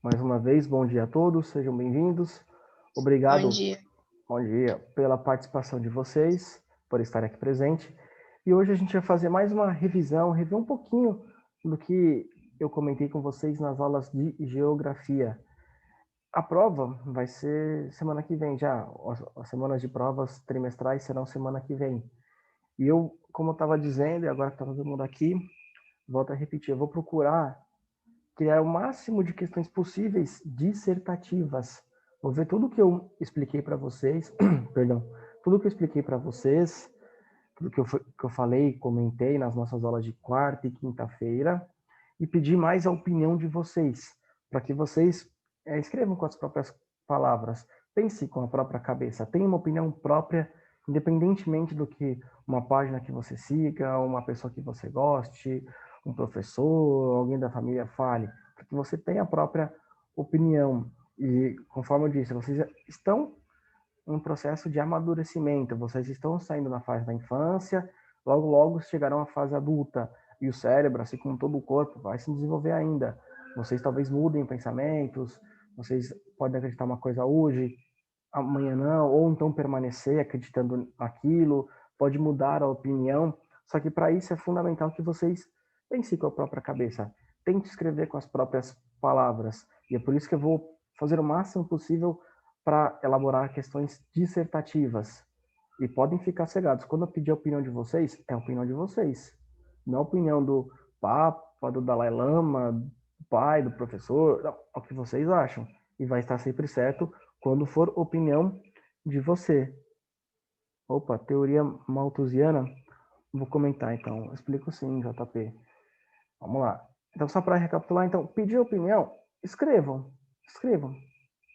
Mais uma vez, bom dia a todos, sejam bem-vindos. Bom Obrigado, dia. bom dia, pela participação de vocês, por estar aqui presente. E hoje a gente vai fazer mais uma revisão, rever um pouquinho do que eu comentei com vocês nas aulas de geografia. A prova vai ser semana que vem já, as semanas de provas trimestrais serão semana que vem. E eu, como eu estava dizendo, e agora que está todo mundo aqui, volto a repetir, eu vou procurar criar o máximo de questões possíveis dissertativas. Vou ver tudo que eu expliquei para vocês, perdão, tudo que eu expliquei para vocês, tudo que eu falei, comentei nas nossas aulas de quarta e quinta-feira, e pedir mais a opinião de vocês, para que vocês escrevam com as próprias palavras, pense com a própria cabeça, tenha uma opinião própria, independentemente do que uma página que você siga, uma pessoa que você goste, um professor, alguém da família fale, para que você tenha a própria opinião. E, conforme eu disse, vocês estão em um processo de amadurecimento, vocês estão saindo da fase da infância, logo, logo chegarão à fase adulta, e o cérebro, assim como todo o corpo, vai se desenvolver ainda. Vocês talvez mudem pensamentos, vocês podem acreditar uma coisa hoje, amanhã não, ou então permanecer acreditando naquilo, pode mudar a opinião, só que para isso é fundamental que vocês pensem com a própria cabeça, tente escrever com as próprias palavras, e é por isso que eu vou fazer o máximo possível para elaborar questões dissertativas, e podem ficar cegados, quando eu pedir a opinião de vocês, é a opinião de vocês, não a opinião do Papa, do Dalai Lama, do pai, do professor, não, é o que vocês acham, e vai estar sempre certo quando for opinião de você. Opa, teoria malthusiana, vou comentar então. Eu explico sim, JP. Vamos lá. Então, só para recapitular, então, pedir opinião, escrevam, escrevam,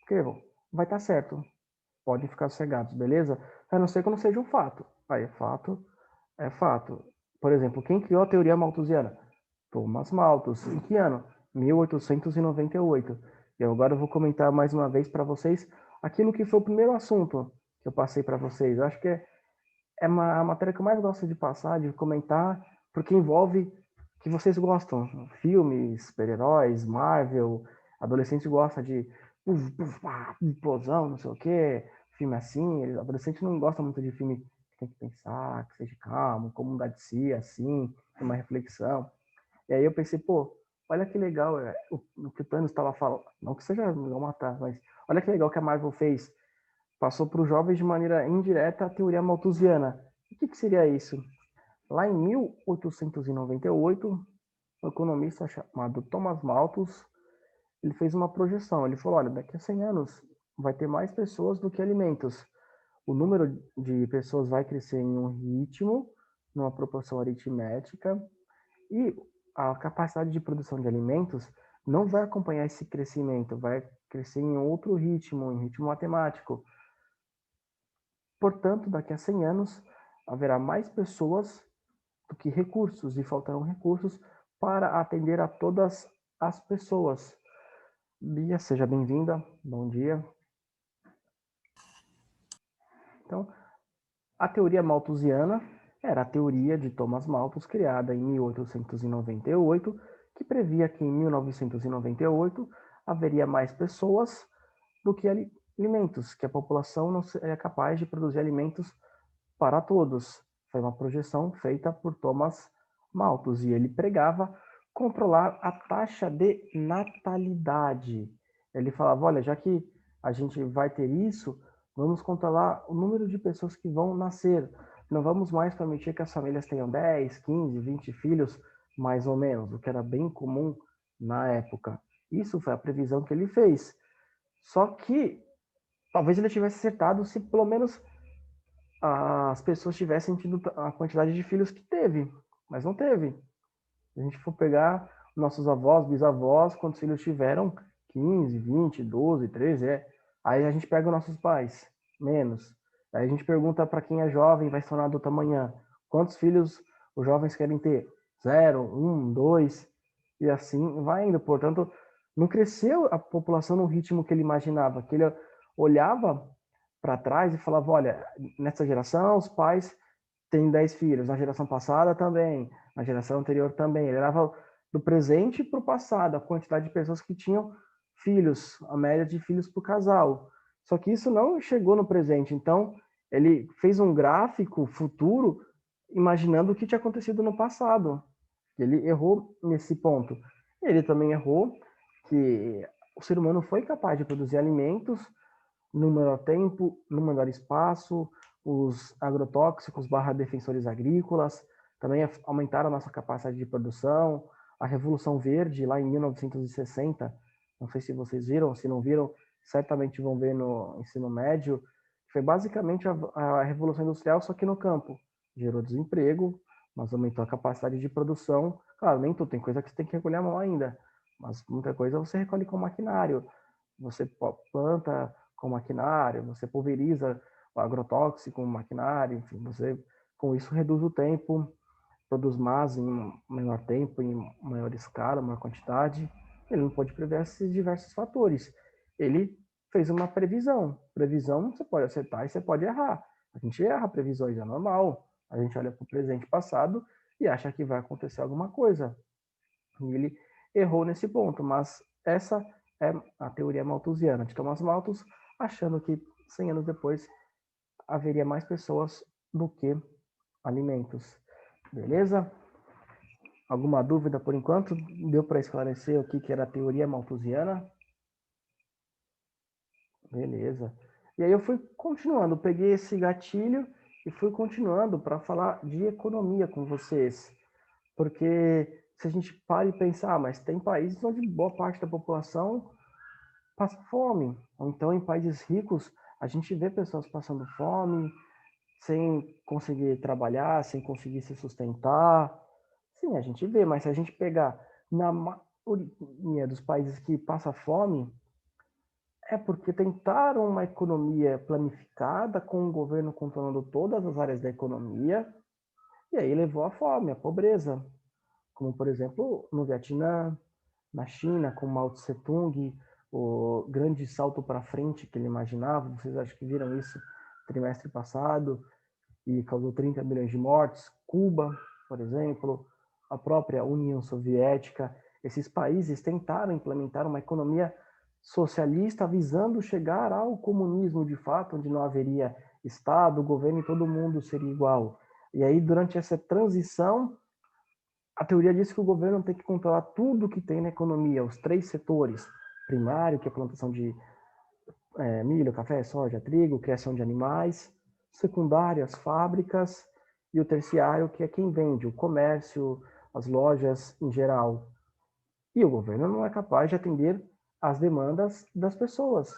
escrevam. Vai estar certo. Podem ficar cegados, beleza? A não ser que não seja um fato. Aí, fato é fato. Por exemplo, quem criou a teoria malthusiana? Thomas Malthus. Em que ano? 1898. E agora eu vou comentar mais uma vez para vocês aquilo que foi o primeiro assunto que eu passei para vocês. Eu acho que é a matéria que eu mais gosto de passar, de comentar, porque envolve que vocês gostam. Filmes, super-heróis, Marvel, adolescente gosta de explosão, não sei o quê, filme assim. Adolescente não gosta muito de filme que tem que pensar, que seja calmo, como mudar de si, assim, tem uma reflexão. E aí eu pensei, pô, olha que legal o que o Thanos estava falando. Não que seja legal matar, mas olha que legal que a Marvel fez. Passou para os jovens de maneira indireta a teoria malthusiana. O que seria isso? Lá em 1898, um economista chamado Thomas Malthus, ele fez uma projeção. Ele falou, olha, daqui a 100 anos vai ter mais pessoas do que alimentos. O número de pessoas vai crescer em um ritmo, numa proporção aritmética, e a capacidade de produção de alimentos não vai acompanhar esse crescimento, vai crescer em outro ritmo, em ritmo matemático. Portanto, daqui a 100 anos, haverá mais pessoas do que recursos, e faltarão recursos para atender a todas as pessoas. Bia, seja bem-vinda, bom dia. Então, a teoria malthusiana era a teoria de Thomas Malthus, criada em 1898, que previa que em 1998 haveria mais pessoas do que alimentos, que a população não seria capaz de produzir alimentos para todos. Foi uma projeção feita por Thomas Malthus e ele pregava controlar a taxa de natalidade. Ele falava, olha, já que a gente vai ter isso, vamos controlar o número de pessoas que vão nascer. Não vamos mais permitir que as famílias tenham 10, 15, 20 filhos, mais ou menos, o que era bem comum na época. Isso foi a previsão que ele fez. Só que talvez ele tivesse acertado se pelo menos as pessoas tivessem tido a quantidade de filhos que teve, mas não teve. Se a gente for pegar nossos avós, bisavós, quantos filhos tiveram? 15, 20, 12, 13, Aí a gente pega os nossos pais, menos. Aí a gente pergunta para quem é jovem, vai se tornar adulto amanhã, quantos filhos os jovens querem ter? 0, 1, 2, e assim vai indo. Portanto, não cresceu a população no ritmo que ele imaginava, que ele olhava para trás e falava, olha, nessa geração os pais têm 10 filhos, na geração passada também, na geração anterior também. Ele leva do presente para o passado a quantidade de pessoas que tinham filhos, a média de filhos por casal. Só que isso não chegou no presente. Então, ele fez um gráfico futuro imaginando o que tinha acontecido no passado. Ele errou nesse ponto. Ele também errou que o ser humano foi capaz de produzir alimentos no menor tempo, no menor espaço, os agrotóxicos barra defensores agrícolas também aumentaram a nossa capacidade de produção, a Revolução Verde, lá em 1960, não sei se vocês viram, se não viram, certamente vão ver no ensino médio, foi basicamente a Revolução Industrial, só que no campo. Gerou desemprego, mas aumentou a capacidade de produção. Claro, nem tudo, tem coisa que você tem que recolher a mão ainda, mas muita coisa você recolhe com maquinário. Você planta com maquinário, você pulveriza o agrotóxico com maquinário, enfim, você com isso reduz o tempo, produz mais em menor tempo, em maior escala, maior quantidade. Ele não pode prever esses diversos fatores. Ele fez uma previsão. Previsão você pode acertar e você pode errar. A gente erra previsões, é normal. A gente olha para o presente e passado e acha que vai acontecer alguma coisa. E ele errou nesse ponto, mas essa é a teoria malthusiana de Thomas Malthus, achando que 100 anos depois haveria mais pessoas do que alimentos. Beleza? Alguma dúvida por enquanto? Deu para esclarecer o que era a teoria malthusiana? Beleza. E aí eu fui continuando, peguei esse gatilho e fui continuando para falar de economia com vocês. Porque se a gente para e pensar, mas tem países onde boa parte da população passa fome. Ou então em países ricos, a gente vê pessoas passando fome, sem conseguir trabalhar, sem conseguir se sustentar. Sim, a gente vê, mas se a gente pegar na maioria dos países que passa fome, é porque tentaram uma economia planificada, com o governo controlando todas as áreas da economia, e aí levou à fome, à pobreza. Como, por exemplo, no Vietnã, na China, com Mao Tse Tung, o grande salto para frente que ele imaginava. Vocês acham que viram isso no trimestre passado e causou 30 milhões de mortes? Cuba, por exemplo, a própria União Soviética. Esses países tentaram implementar uma economia socialista visando chegar ao comunismo de fato, onde não haveria Estado, governo e todo mundo seria igual. E aí, durante essa transição, a teoria diz que o governo tem que controlar tudo que tem na economia, os três setores: primário, que é a plantação de milho, café, soja, trigo, criação de animais; secundário, as fábricas; e o terciário, que é quem vende, o comércio, as lojas em geral. E o governo não é capaz de atender às demandas das pessoas,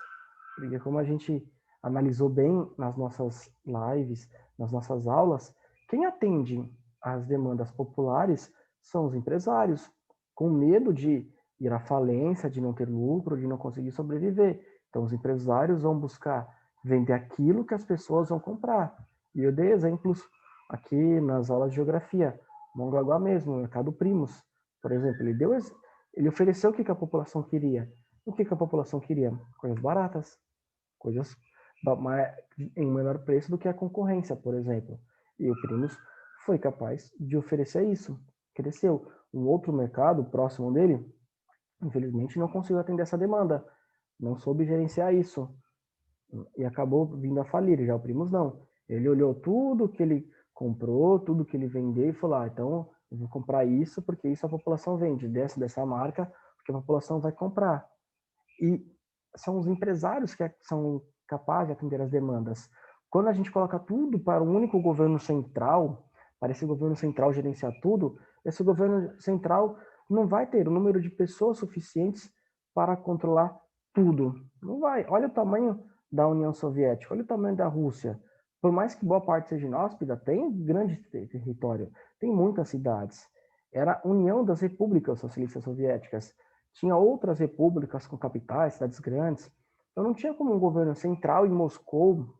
porque como a gente analisou bem nas nossas lives, nas nossas aulas, quem atende às demandas populares são os empresários, com medo de ir à falência, de não ter lucro, de não conseguir sobreviver. Então, os empresários vão buscar vender aquilo que as pessoas vão comprar. E eu dei exemplos aqui nas aulas de geografia. Mongaguá mesmo, o Mercado Primos, por exemplo, ele ofereceu o que a população queria. O que a população queria? Coisas baratas, coisas em menor preço do que a concorrência, por exemplo. E o Primos foi capaz de oferecer isso. Cresceu. Um outro mercado próximo dele, infelizmente, não conseguiu atender essa demanda. Não soube gerenciar isso. E acabou vindo a falir. Já o Primos não. Ele olhou tudo que ele comprou, tudo que ele vendeu e falou: então eu vou comprar isso porque isso a população vende. Dessa marca, porque a população vai comprar. E são os empresários que são capazes de atender as demandas. Quando a gente coloca tudo para um único governo central, para esse governo central gerenciar tudo, esse governo central não vai ter o número de pessoas suficientes para controlar tudo. Não vai. Olha o tamanho da União Soviética, olha o tamanho da Rússia. Por mais que boa parte seja inóspita, tem grande território, tem muitas cidades. Era a União das Repúblicas Socialistas Soviéticas. Tinha outras repúblicas com capitais, cidades grandes. Então não tinha como um governo central em Moscou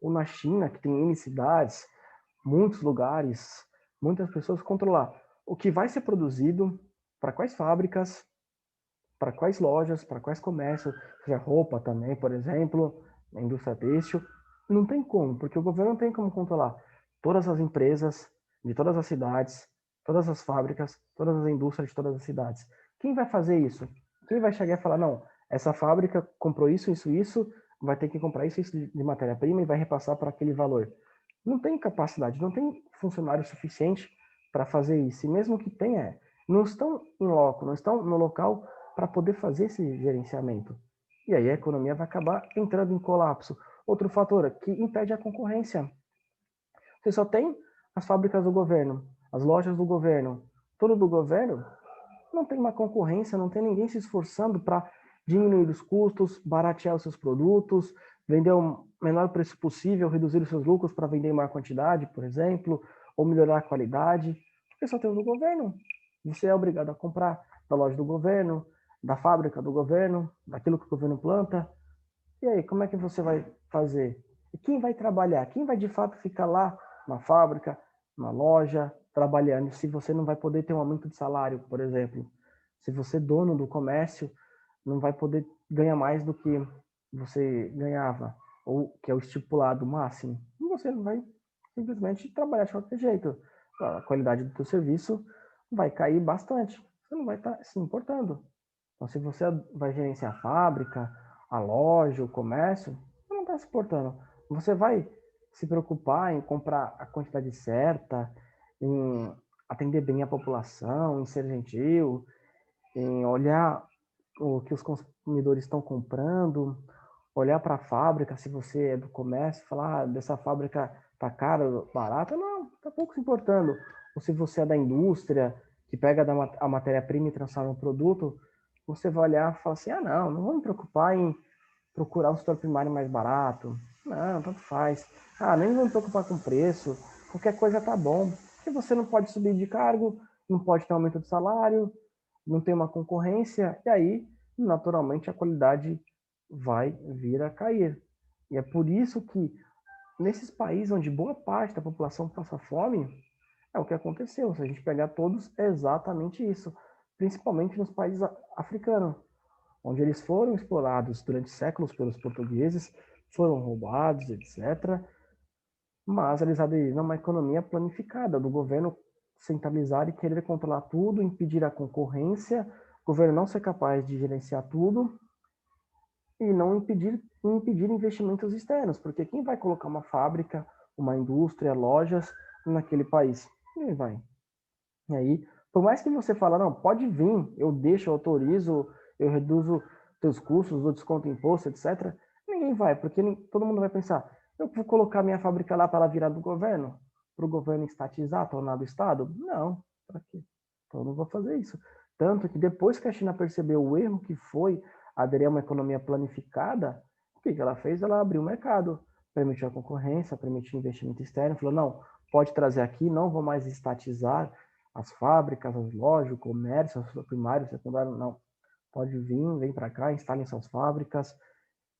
ou na China, que tem N cidades, muitos lugares, muitas pessoas, controlar o que vai ser produzido, para quais fábricas, para quais lojas, para quais comércios, seja roupa também, por exemplo, a indústria têxtil. Não tem como, porque o governo não tem como controlar todas as empresas de todas as cidades, todas as fábricas, todas as indústrias de todas as cidades. Quem vai fazer isso? Quem vai chegar e falar: não, essa fábrica comprou isso, isso, isso, vai ter que comprar isso, isso de matéria-prima e vai repassar para aquele valor. Não tem capacidade, não tem funcionário suficiente para fazer isso. E mesmo que tenha, não estão em loco, não estão no local para poder fazer esse gerenciamento. E aí a economia vai acabar entrando em colapso. Outro fator que impede a concorrência. Você só tem as fábricas do governo, as lojas do governo, tudo do governo, não tem uma concorrência, não tem ninguém se esforçando para diminuir os custos, baratear os seus produtos, vender o menor preço possível, reduzir os seus lucros para vender em maior quantidade, por exemplo, ou melhorar a qualidade, porque só tem o do governo. Você é obrigado a comprar da loja do governo, da fábrica do governo, daquilo que o governo planta. E aí, como é que você vai fazer? E quem vai trabalhar? Quem vai de fato ficar lá na fábrica, na loja, trabalhando, se você não vai poder ter um aumento de salário, por exemplo? Se você é dono do comércio, não vai poder ganhar mais do que você ganhava, ou que é o estipulado máximo. E você não vai simplesmente trabalhar de qualquer jeito. A qualidade do seu serviço vai cair bastante. Você não vai estar se importando. Então, se você vai gerenciar a fábrica, a loja, o comércio, você não está se importando. Você vai se preocupar em comprar a quantidade certa, em atender bem a população, em ser gentil, em olhar o que os consumidores estão comprando, olhar para a fábrica, se você é do comércio, falar, dessa fábrica tá cara, barata, não, tá pouco se importando. Ou se você é da indústria, que pega a matéria-prima e transforma em produto, você vai olhar e falar assim, não vou me preocupar em procurar um setor primário mais barato. Não, tanto faz. Nem vou me preocupar com preço. Qualquer coisa tá bom. Porque você não pode subir de cargo, não pode ter aumento de salário, não tem uma concorrência, e aí, naturalmente, a qualidade vai vir a cair. E é por isso que, nesses países onde boa parte da população passa fome, é o que aconteceu. Se a gente pegar todos, é exatamente isso. Principalmente nos países africanos, onde eles foram explorados durante séculos pelos portugueses, foram roubados, etc. Mas eles aderiram a uma economia planificada do governo centralizar e querer controlar tudo, impedir a concorrência, o governo não ser capaz de gerenciar tudo e não impedir investimentos externos, porque quem vai colocar uma fábrica, uma indústria, lojas naquele país? Ninguém vai. E aí, por mais que você fale, não, pode vir, eu deixo, eu autorizo, eu reduzo teus custos, eu desconto imposto, etc. Ninguém vai, porque todo mundo vai pensar, eu vou colocar minha fábrica lá para ela virar do governo? Para o governo estatizar, tornar do Estado? Não, para quê? Então eu não vou fazer isso. Tanto que depois que a China percebeu o erro que foi aderir a uma economia planificada, o que ela fez? Ela abriu o mercado, permitiu a concorrência, permitiu investimento externo, falou, não, pode trazer aqui, não vou mais estatizar as fábricas, as lojas, o comércio, o primário, o secundário, não. Pode vir, vem para cá, instalem suas fábricas.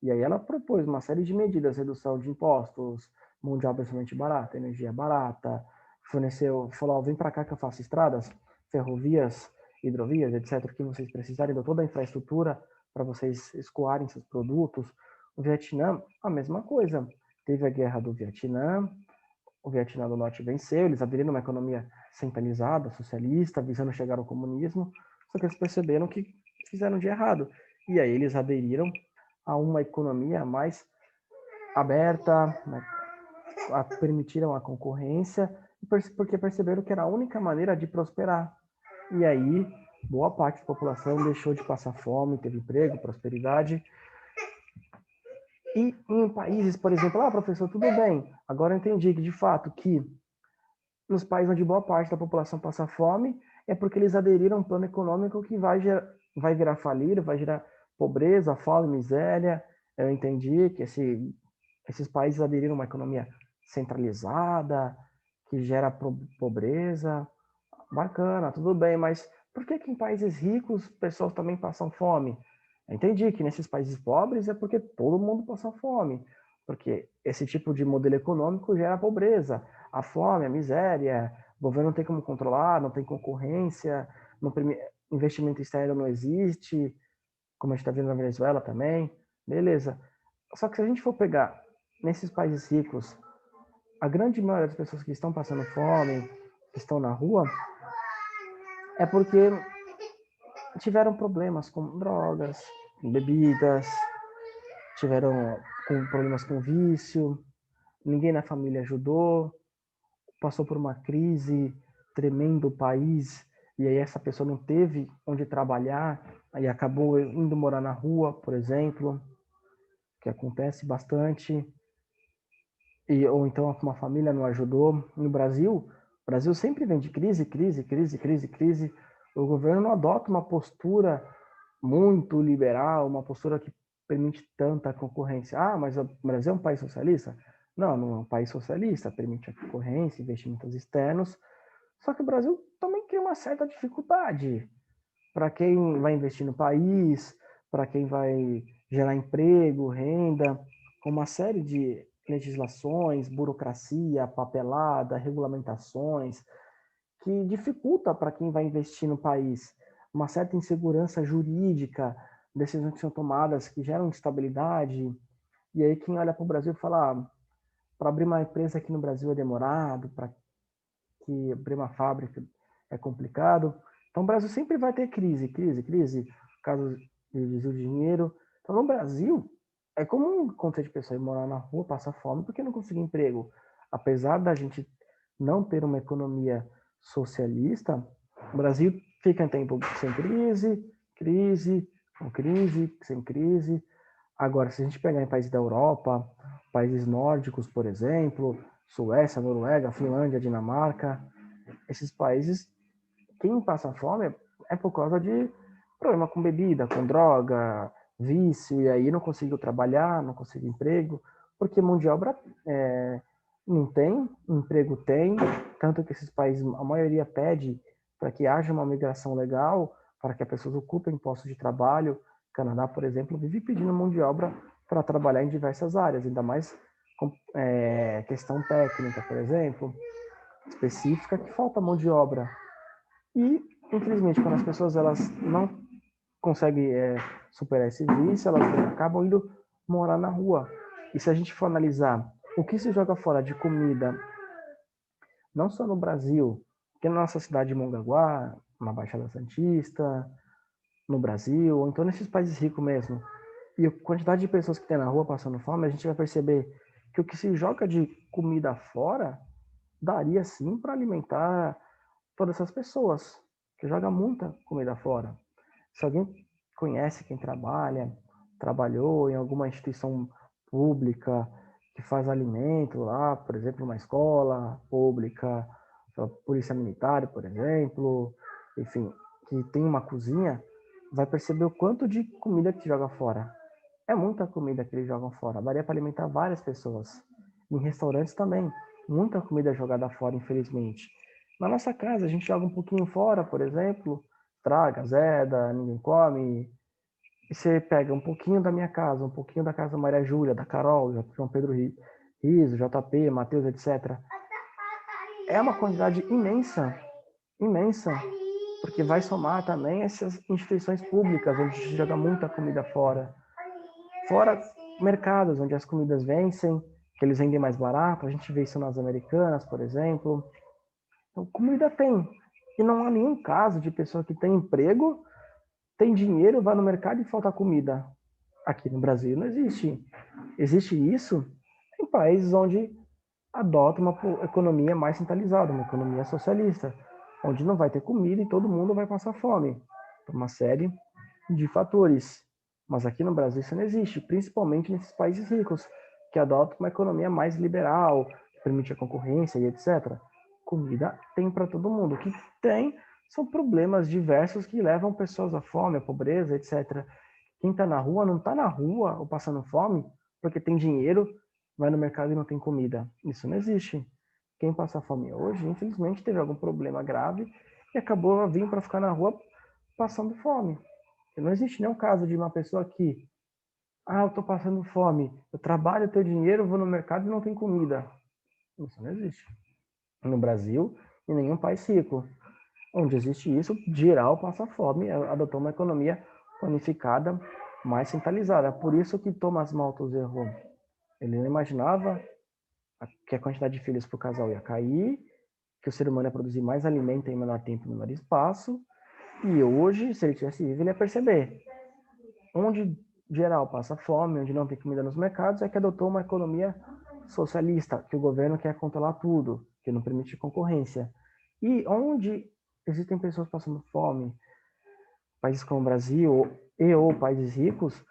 E aí ela propôs uma série de medidas, redução de impostos, mão de obra extremamente barata, energia barata, forneceu, falou, vem para cá que eu faço estradas, ferrovias, hidrovias, etc., que vocês precisarem, deu toda a infraestrutura para vocês escoarem seus produtos. O Vietnã, a mesma coisa. Teve a guerra do Vietnã, o Vietnã do Norte venceu, eles aderiram a uma economia centralizada, socialista, visando chegar ao comunismo, só que eles perceberam que fizeram de errado. E aí eles aderiram a uma economia mais aberta, né, permitiram a concorrência, porque perceberam que era a única maneira de prosperar. E aí, boa parte da população deixou de passar fome, teve emprego, prosperidade. E em países, por exemplo, professor, tudo bem, agora eu entendi que, de fato, que nos países onde boa parte da população passa fome, é porque eles aderiram a um plano econômico que vai virar falir, vai gerar pobreza, fome, miséria. Eu entendi que esses países aderiram a uma economia centralizada, que gera pobreza. Bacana, tudo bem, mas por que que em países ricos pessoas também passam fome? Eu entendi que nesses países pobres é porque todo mundo passa fome, porque esse tipo de modelo econômico gera pobreza, a fome, a miséria, o governo não tem como controlar, não tem concorrência, não investimento externo não existe, como a gente está vendo na Venezuela também, beleza. Só que se a gente for pegar nesses países ricos, a grande maioria das pessoas que estão passando fome, que estão na rua, é porque tiveram problemas com drogas, em bebidas, tiveram com problemas com vício, ninguém na família ajudou, passou por uma crise tremenda o país, e aí essa pessoa não teve onde trabalhar, aí acabou indo morar na rua, por exemplo, que acontece bastante, ou então uma família não ajudou. No Brasil, o Brasil sempre vem de crise, crise, crise, crise, crise. O governo não adota uma postura muito liberal, uma postura que permite tanta concorrência. Ah, mas o Brasil é um país socialista? Não, não é um país socialista, permite a concorrência, investimentos externos. Só que o Brasil também tem uma certa dificuldade para quem vai investir no país, para quem vai gerar emprego, renda, com uma série de legislações, burocracia, papelada, regulamentações, que dificulta para quem vai investir no país. Uma certa insegurança jurídica, decisões que são tomadas que geram instabilidade. E aí quem olha para o Brasil fala, ah, para abrir uma empresa aqui no Brasil é demorado, para que abrir uma fábrica é complicado. Então o Brasil sempre vai ter crise, crise, crise, caso de desvio de dinheiro. Então no Brasil é comum acontecer de pessoa ir morar na rua, passar fome porque não conseguir emprego. Apesar da gente não ter uma economia socialista, o Brasil fica em tempo sem crise, crise, com crise, sem crise. Agora, se a gente pegar em países da Europa, países nórdicos, por exemplo, Suécia, Noruega, Finlândia, Dinamarca, esses países, quem passa fome é por causa de problema com bebida, com droga, vício, e aí não conseguiu trabalhar, não conseguiu emprego, porque mão de obra não tem, emprego tem, tanto que esses países, a maioria pede para que haja uma migração legal, para que as pessoas ocupem postos de trabalho. O Canadá, por exemplo, vive pedindo mão de obra para trabalhar em diversas áreas, ainda mais com questão técnica, por exemplo, específica, que falta mão de obra. E, infelizmente, quando as pessoas elas não conseguem superar esse vício, elas acabam indo morar na rua. E se a gente for analisar o que se joga fora de comida, não só no Brasil, que na nossa cidade de Mongaguá, na Baixada Santista, no Brasil, ou então nesses países ricos mesmo, e a quantidade de pessoas que tem na rua passando fome, a gente vai perceber que o que se joga de comida fora daria sim para alimentar todas essas pessoas, que joga muita comida fora. Se alguém conhece quem trabalha, trabalhou em alguma instituição pública que faz alimento lá, por exemplo, uma escola pública, a polícia militar, por exemplo, enfim, que tem uma cozinha, vai perceber o quanto de comida que joga fora. É muita comida que eles jogam fora. Daria para alimentar várias pessoas. Em restaurantes também. Muita comida jogada fora, infelizmente. Na nossa casa, a gente joga um pouquinho fora, por exemplo, traga, azeda, ninguém come. E você pega um pouquinho da minha casa, um pouquinho da casa da Maria Júlia, da Carol, João Pedro Riso, JP, Matheus, etc. É uma quantidade imensa, imensa, porque vai somar também essas instituições públicas, onde se joga muita comida fora. Fora mercados, onde as comidas vencem, que eles vendem mais barato, a gente vê isso nas Americanas, por exemplo. Então, comida tem. E não há nenhum caso de pessoa que tem emprego, tem dinheiro, vai no mercado e falta comida. Aqui no Brasil não existe. Existe isso em países onde adota uma economia mais centralizada, uma economia socialista, onde não vai ter comida e todo mundo vai passar fome, por uma série de fatores. Mas aqui no Brasil isso não existe, principalmente nesses países ricos, que adotam uma economia mais liberal, que permite a concorrência e etc. Comida tem para todo mundo. O que tem são problemas diversos que levam pessoas à fome, à pobreza, etc. Quem está na rua não está na rua ou passando fome porque tem dinheiro, vai no mercado e não tem comida. Isso não existe. Quem passa fome hoje, infelizmente, teve algum problema grave e acabou vindo para ficar na rua passando fome. Não existe nenhum caso de uma pessoa que, eu estou passando fome, eu trabalho, tenho dinheiro, vou no mercado e não tem comida. Isso não existe. No Brasil, em nenhum país rico. Onde existe isso, geral passa fome, adotou uma economia planificada, mais centralizada. Por isso que Thomas Malthus errou. Ele não imaginava que a quantidade de filhos para o casal ia cair, que o ser humano ia produzir mais alimento em menor tempo, em menor espaço, e hoje, se ele tivesse vivo, ele ia perceber. onde geral passa fome, onde não tem comida nos mercados, é que adotou uma economia socialista, que o governo quer controlar tudo, que não permite concorrência. E onde existem pessoas passando fome, países como o Brasil e ou países ricos,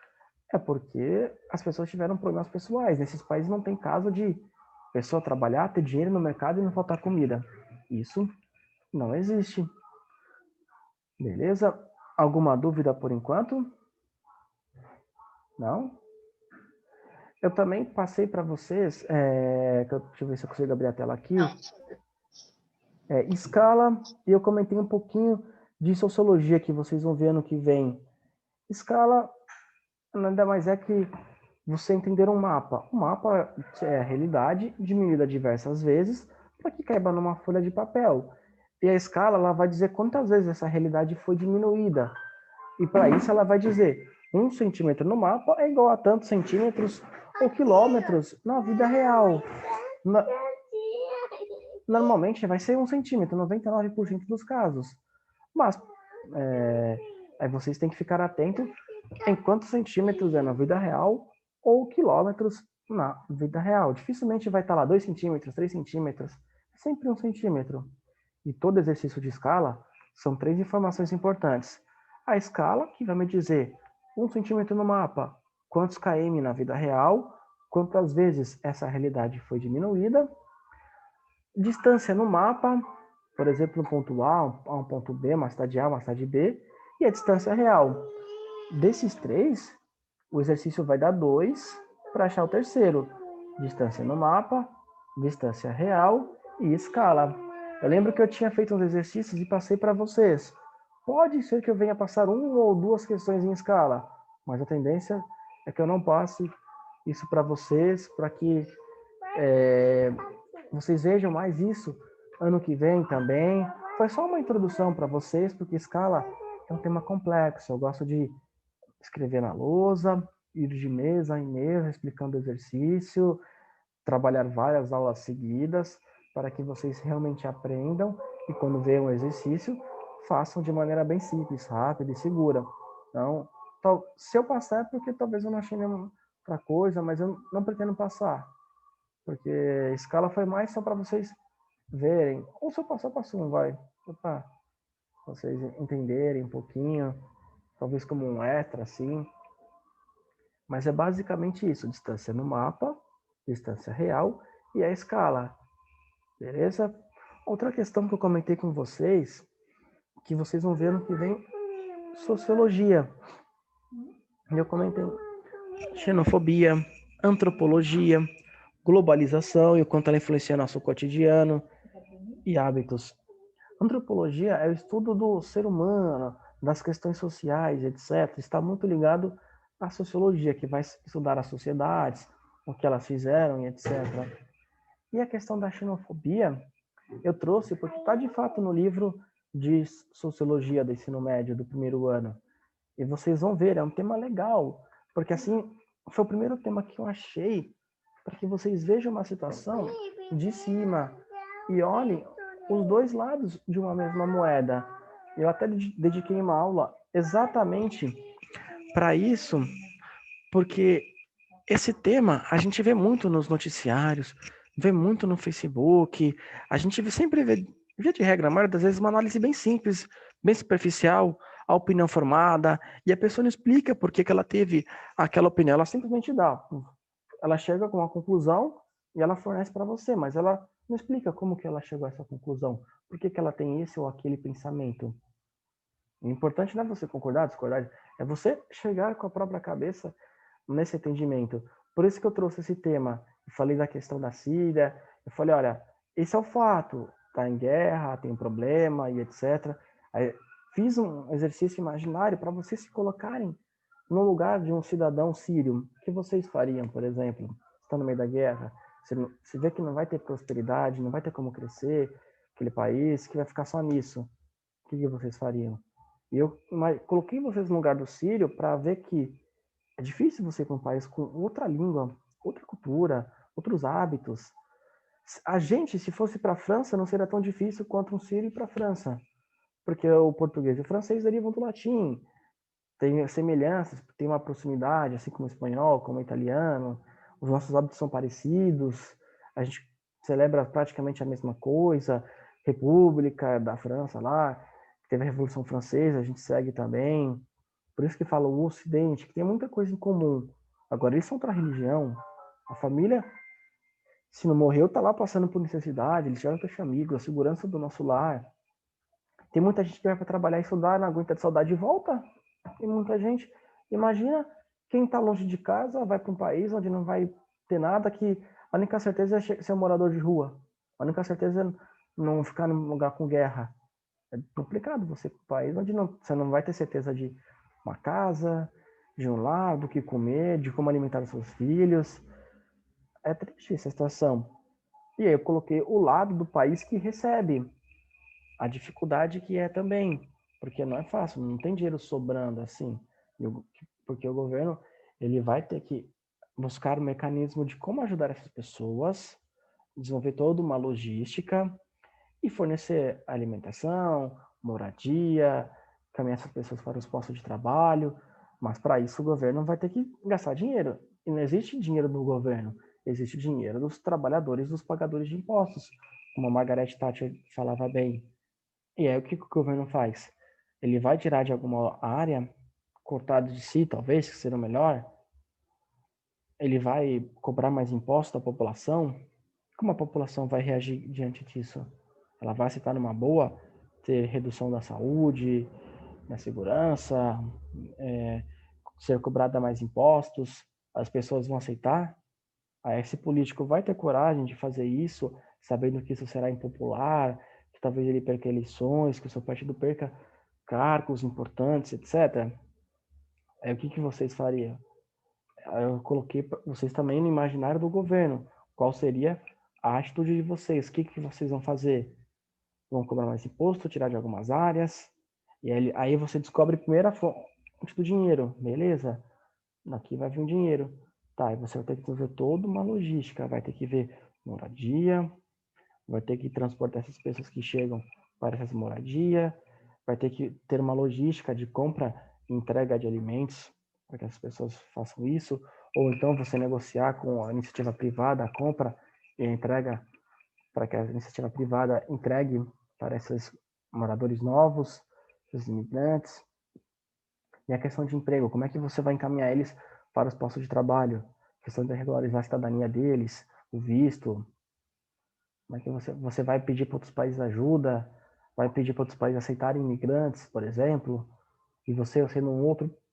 é porque as pessoas tiveram problemas pessoais. Nesses países não tem caso de pessoa trabalhar, ter dinheiro no mercado e não faltar comida. Isso não existe. Beleza? Alguma dúvida por enquanto? Não? Eu também passei para vocês, deixa eu ver se eu consigo abrir a tela aqui, escala, e eu comentei um pouquinho de sociologia que vocês vão ver ano que vem. Escala nada mais é que você entender um mapa. O mapa é a realidade diminuída diversas vezes para que caiba numa folha de papel. E a escala ela vai dizer quantas vezes essa realidade foi diminuída. E para isso ela vai dizer 1 centímetro no mapa é igual a tantos centímetros ou quilômetros na vida real. Normalmente vai ser 1 centímetro, 99% dos casos. Mas aí vocês têm que ficar atentos em quantos centímetros é na vida real ou quilômetros na vida real. Dificilmente vai estar lá 2 centímetros, 3 centímetros, sempre 1 centímetro. E todo exercício de escala são 3 informações importantes. A escala, que vai me dizer 1 centímetro no mapa, quantos km na vida real, quantas vezes essa realidade foi diminuída. Distância no mapa, por exemplo, no ponto A um ponto B, uma cidade A, uma cidade B, e a distância real. Desses 3, o exercício vai dar 2 para achar o terceiro. Distância no mapa, distância real e escala. Eu lembro que eu tinha feito uns exercícios e passei para vocês. Pode ser que eu venha passar 1 ou 2 questões em escala, mas a tendência é que eu não passe isso para vocês, para que vocês vejam mais isso ano que vem também. Foi só uma introdução para vocês, porque escala é um tema complexo. Eu gosto de escrever na lousa, ir de mesa em mesa, explicando o exercício, trabalhar várias aulas seguidas, para que vocês realmente aprendam e quando vejam o exercício, façam de maneira bem simples, rápida e segura. Então, se eu passar é porque talvez eu não achei nenhuma outra coisa, mas eu não pretendo passar, porque escala foi mais só para vocês verem, ou se eu passar, passo um, vai, para vocês entenderem um pouquinho, talvez como um extra, assim, mas é basicamente isso, distância no mapa, distância real e a escala, beleza? Outra questão que eu comentei com vocês, que vocês vão ver no que vem, sociologia. Eu comentei xenofobia, antropologia, globalização e o quanto ela influencia nosso cotidiano e hábitos. Antropologia é o estudo do ser humano, das questões sociais, etc. Está muito ligado à sociologia, que vai estudar as sociedades, o que elas fizeram e etc. E a questão da xenofobia, eu trouxe porque está de fato no livro de sociologia do ensino médio do primeiro ano. E vocês vão ver, é um tema legal, porque assim, foi o primeiro tema que eu achei para que vocês vejam uma situação de cima e olhem os dois lados de uma mesma moeda. Eu até dediquei uma aula exatamente para isso, porque esse tema a gente vê muito nos noticiários, vê muito no Facebook, a gente sempre vê, via de regra, a maioria das vezes, uma análise bem simples, bem superficial, a opinião formada, e a pessoa não explica por que ela teve aquela opinião, ela simplesmente dá. Ela chega com uma conclusão e ela fornece para você, mas ela não explica como que ela chegou a essa conclusão, por que ela tem esse ou aquele pensamento. O importante não é você concordar, discordar, é você chegar com a própria cabeça nesse entendimento. Por isso que eu trouxe esse tema. Eu falei da questão da Síria, eu falei, olha, esse é o fato, está em guerra, tem um problema e etc. Aí, fiz um exercício imaginário para vocês se colocarem no lugar de um cidadão sírio. O que vocês fariam, por exemplo? Está no meio da guerra, você vê que não vai ter prosperidade, não vai ter como crescer aquele país, que vai ficar só nisso. O que vocês fariam? E eu coloquei vocês no lugar do sírio para ver que é difícil você ir para um país com outra língua, outra cultura, outros hábitos. A gente, se fosse para a França, não seria tão difícil quanto um sírio ir para a França, porque o português e o francês derivam do latim. tem semelhanças, tem uma proximidade, assim como o espanhol, como o italiano, os nossos hábitos são parecidos, a gente celebra praticamente a mesma coisa, República da França lá, teve a Revolução Francesa, a gente segue também, por isso que fala o Ocidente, que tem muita coisa em comum. Agora, eles são outra religião, a família, se não morreu, tá lá passando por necessidade, eles tiveram que ter amigos, a segurança do nosso lar. Tem muita gente que vai para trabalhar e estudar, não aguenta de saudade e volta. Tem muita gente. Imagina quem está longe de casa, vai para um país onde não vai ter nada, que a única certeza é ser um morador de rua. A única certeza é não ficar num lugar com guerra. É complicado você ir para um país onde você não vai ter certeza de uma casa, de um lar, do que comer, de como alimentar os seus filhos. É triste essa situação. E aí eu coloquei o lado do país que recebe, a dificuldade que é também, porque não é fácil, não tem dinheiro sobrando assim, porque o governo ele vai ter que buscar um mecanismo de como ajudar essas pessoas, desenvolver toda uma logística e fornecer alimentação, moradia, caminhar essas pessoas para os postos de trabalho, mas para isso o governo vai ter que gastar dinheiro. E não existe dinheiro do governo, existe dinheiro dos trabalhadores, dos pagadores de impostos, como a Margaret Thatcher falava bem. E aí o que o governo faz? Ele vai tirar de alguma área, cortado de si, talvez, que seria o melhor, ele vai cobrar mais impostos da população. Como a população vai reagir diante disso? Ela vai aceitar numa boa ter redução da saúde, da segurança, ser cobrada mais impostos? As pessoas vão aceitar? Aí esse político vai ter coragem de fazer isso, sabendo que isso será impopular, que talvez ele perca eleições, que o seu partido perca cargos importantes, etc. Aí o que vocês fariam? Aí eu coloquei vocês também no imaginário do governo. Qual seria a atitude de vocês? O que vocês vão fazer? Vão cobrar mais imposto, tirar de algumas áreas? E aí você descobre primeiro a fonte do dinheiro, beleza? Daqui vai vir o dinheiro. Tá, e você vai ter que desenvolver toda uma logística, vai ter que ver moradia, vai ter que transportar essas pessoas que chegam para essas moradias, vai ter que ter uma logística de compra e entrega de alimentos para que as pessoas façam isso, ou então você negociar com a iniciativa privada a compra e a entrega para que a iniciativa privada entregue para esses moradores novos, esses imigrantes. E a questão de emprego, como é que você vai encaminhar eles para os postos de trabalho? A questão de regularizar a cidadania deles, o visto, como é que você vai pedir para outros países ajuda? Vai pedir para outros países aceitarem imigrantes, por exemplo? E você sendo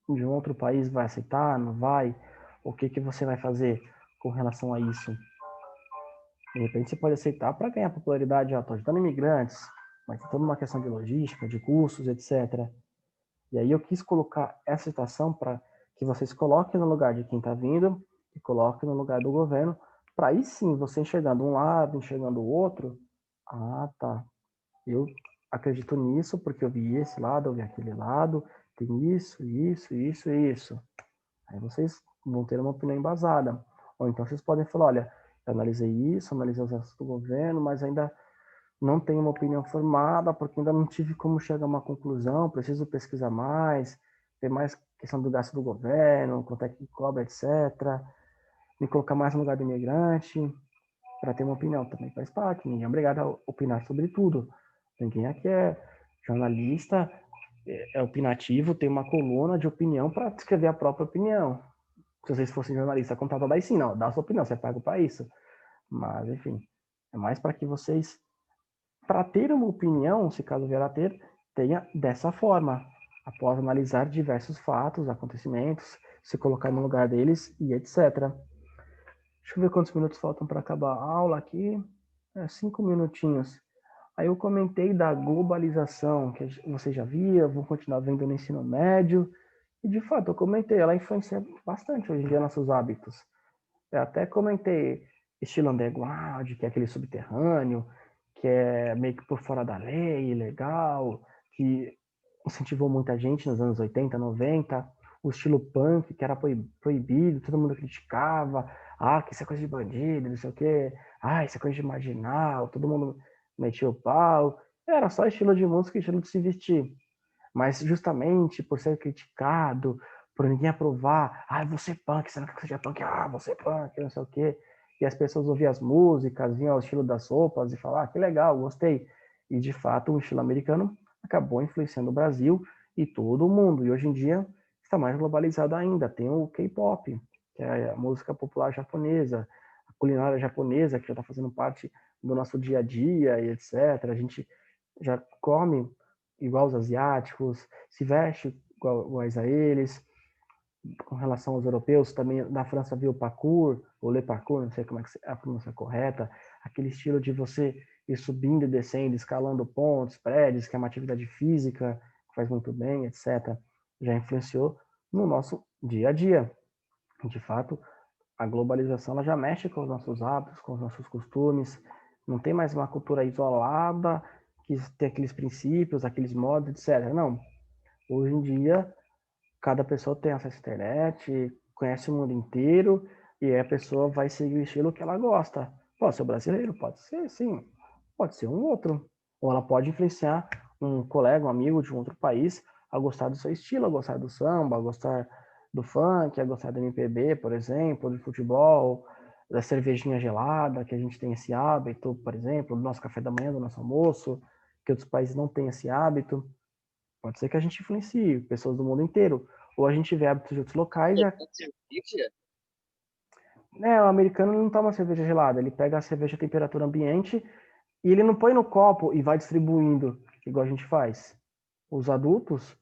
de um outro país, vai aceitar? Não vai? O que você vai fazer com relação a isso? De repente você pode aceitar para ganhar popularidade, estou ajudando imigrantes, mas tem toda uma questão de logística, de custos, etc. E aí eu quis colocar essa situação para que vocês coloquem no lugar de quem está vindo e coloquem no lugar do governo, para aí sim, você enxergando um lado, enxergando o outro, ah, tá, eu acredito nisso porque eu vi esse lado, eu vi aquele lado, tem isso, isso, isso e isso. Aí vocês vão ter uma opinião embasada. Ou então vocês podem falar, olha, eu analisei isso, analisei os assuntos do governo, mas ainda não tenho uma opinião formada, porque ainda não tive como chegar a uma conclusão, preciso pesquisar mais, ter mais questão do gasto do governo, quanto é que cobra, etc. Me colocar mais no lugar do imigrante, para ter uma opinião também faz parte. Ninguém é obrigado a opinar sobre tudo. Ninguém aqui é jornalista, é opinativo, tem uma coluna de opinião para escrever a própria opinião. Se vocês fossem jornalistas contratados, daí sim, não, dá a sua opinião, você paga para isso. Mas, enfim, é mais para que vocês, para ter uma opinião, se caso vier a ter, tenha dessa forma, após analisar diversos fatos, acontecimentos, se colocar no lugar deles e etc. Deixa eu ver quantos minutos faltam para acabar a aula aqui. 5 minutinhos. Aí eu comentei da globalização, que você já via, vou continuar vendo no ensino médio. E de fato, eu comentei, ela influencia bastante hoje em dia nossos hábitos. Eu até comentei estilo underground, que é aquele subterrâneo, que é meio que por fora da lei, ilegal, que incentivou muita gente nos anos 80, 90. O estilo punk, que era proibido, todo mundo criticava. Ah, que isso é coisa de bandido, não sei o quê. Ah, isso é coisa de marginal, todo mundo metia o pau. Era só estilo de música e estilo de se vestir. Mas justamente por ser criticado, por ninguém aprovar, você é punk, você não quer que seja punk, você é punk, não sei o quê. E as pessoas ouviam as músicas, vinham ao estilo das roupas e falavam, que legal, gostei. E de fato o estilo americano acabou influenciando o Brasil e todo o mundo. E hoje em dia está mais globalizado ainda. Tem o K-pop, que é a música popular japonesa, a culinária japonesa, que já está fazendo parte do nosso dia a dia e etc. A gente já come igual os asiáticos, se veste iguais a eles. Com relação aos europeus, também na França viu o parkour, ou le parkour, não sei como é que é a pronúncia correta, aquele estilo de você ir subindo e descendo, escalando pontes, prédios, que é uma atividade física, que faz muito bem, etc. Já influenciou no nosso dia a dia. De fato, a globalização ela já mexe com os nossos hábitos, com os nossos costumes. Não tem mais uma cultura isolada que tem aqueles princípios, aqueles modos, etc. Não. Hoje em dia, cada pessoa tem acesso à internet, conhece o mundo inteiro e a pessoa vai seguir o estilo que ela gosta. Pode ser brasileiro, pode ser, sim. Pode ser um outro. Ou ela pode influenciar um colega, um amigo de um outro país a gostar do seu estilo, a gostar do samba, a gostar do funk, a gostar do MPB, por exemplo, do futebol, da cervejinha gelada, que a gente tem esse hábito, por exemplo, do nosso café da manhã, do nosso almoço, que outros países não têm esse hábito. Pode ser que a gente influencie pessoas do mundo inteiro. Ou a gente vê hábitos de outros locais. O americano não toma cerveja gelada. Ele pega a cerveja a temperatura ambiente e ele não põe no copo e vai distribuindo, igual a gente faz. Os adultos,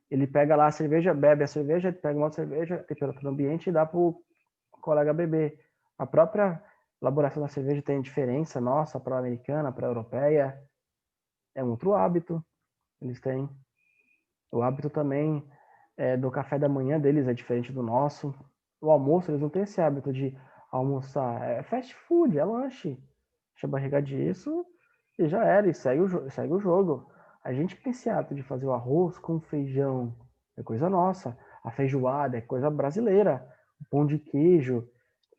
ele pega lá a cerveja, bebe a cerveja, pega uma cerveja, temperatura ambiente e dá para o colega beber. A própria elaboração da cerveja tem diferença nossa para a americana, para a europeia. É um outro hábito. Eles têm. O hábito também do café da manhã deles é diferente do nosso. O almoço, eles não têm esse hábito de almoçar. É fast food, é lanche. Deixa a barriga disso e já era, e segue o jogo. A gente tem esse hábito de fazer o arroz com feijão. É coisa nossa. A feijoada é coisa brasileira. O pão de queijo.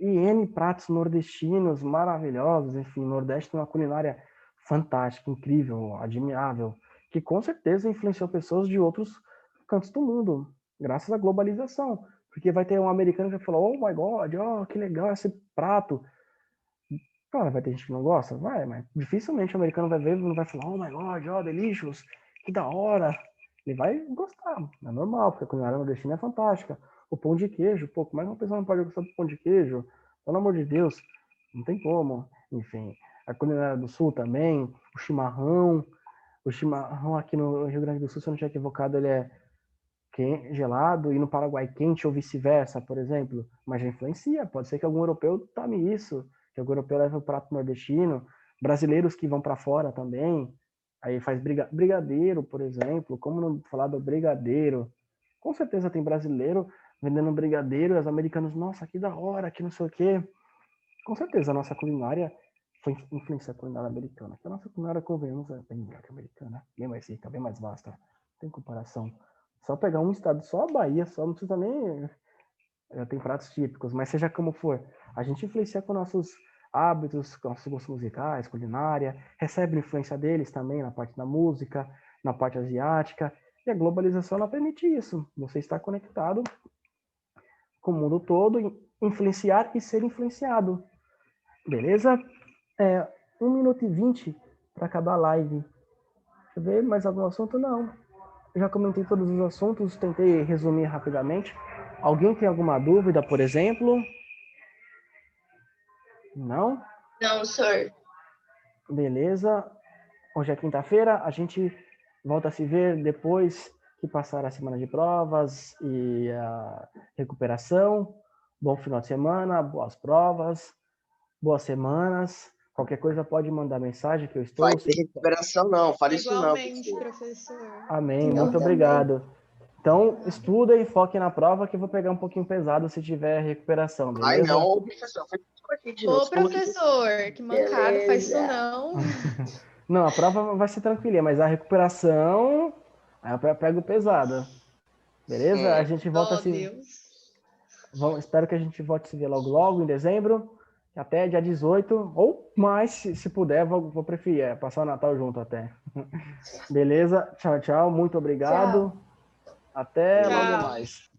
E N pratos nordestinos maravilhosos. Enfim, o Nordeste tem uma culinária fantástica, incrível, admirável, que com certeza influenciou pessoas de outros cantos do mundo, graças à globalização. Porque vai ter um americano que vai falar, oh my God, oh, que legal esse prato. Cara, vai ter gente que não gosta? Vai, mas dificilmente o americano vai ver e não vai falar, oh my God, oh, delicious, que da hora. Ele vai gostar, é normal, porque a culinária nordestina é fantástica. O pão de queijo, pô, como é que uma pessoa não pode gostar do pão de queijo? Pelo amor de Deus, não tem como. Enfim, a culinária do sul também, o chimarrão. O chimarrão aqui no Rio Grande do Sul, se eu não estiver equivocado, ele é gelado, e no Paraguai quente ou vice-versa, por exemplo, mas já influencia. Pode ser que algum europeu tome isso, que algum europeu leve o prato nordestino, brasileiros que vão para fora também, aí faz brigadeiro, por exemplo, como não falar do brigadeiro? Com certeza tem brasileiro vendendo brigadeiro, e os americanos, nossa, que da hora, que não sei o quê. Com certeza a nossa culinária foi influência da culinária americana, que a nossa culinária, convenhamos, é bem melhor que a americana, bem mais rica, bem mais vasta, não tem comparação. Só pegar um estado, só a Bahia, só não precisa nem. Já tem pratos típicos, mas seja como for, a gente influencia com nossos hábitos, com nossos gostos musicais, culinária, recebe influência deles também na parte da música, na parte asiática, e a globalização ela permite isso. Você está conectado com o mundo todo, influenciar e ser influenciado. Beleza? 1 minuto e 20 para acabar a live. Deixa eu ver mais algum assunto? Não. Eu já comentei todos os assuntos, tentei resumir rapidamente. Alguém tem alguma dúvida, por exemplo? Não? Não, senhor. Beleza. Hoje é quinta-feira, a gente volta a se ver depois que passar a semana de provas e a recuperação. Bom final de semana, boas provas, boas semanas. Qualquer coisa pode mandar mensagem que eu estou. Vai ter recuperação não, fale isso não. Igualmente, professor. Amém, muito obrigado. Então, estudem e foquem na prova que eu vou pegar um pouquinho pesado se tiver recuperação, beleza? Ai não, professor, foi aqui de novo. Ô, professor, que mancada, faz isso não. Não, a prova vai ser tranquilinha, mas a recuperação, aí eu pego pesado. Beleza? A gente volta a se... Deus. Espero que a gente volte a se ver logo logo, em dezembro. Até dia 18, ou mais, se puder, vou preferir, passar o Natal junto até. Beleza? Tchau, tchau. Muito obrigado. Tchau. Até Tchau. logo mais.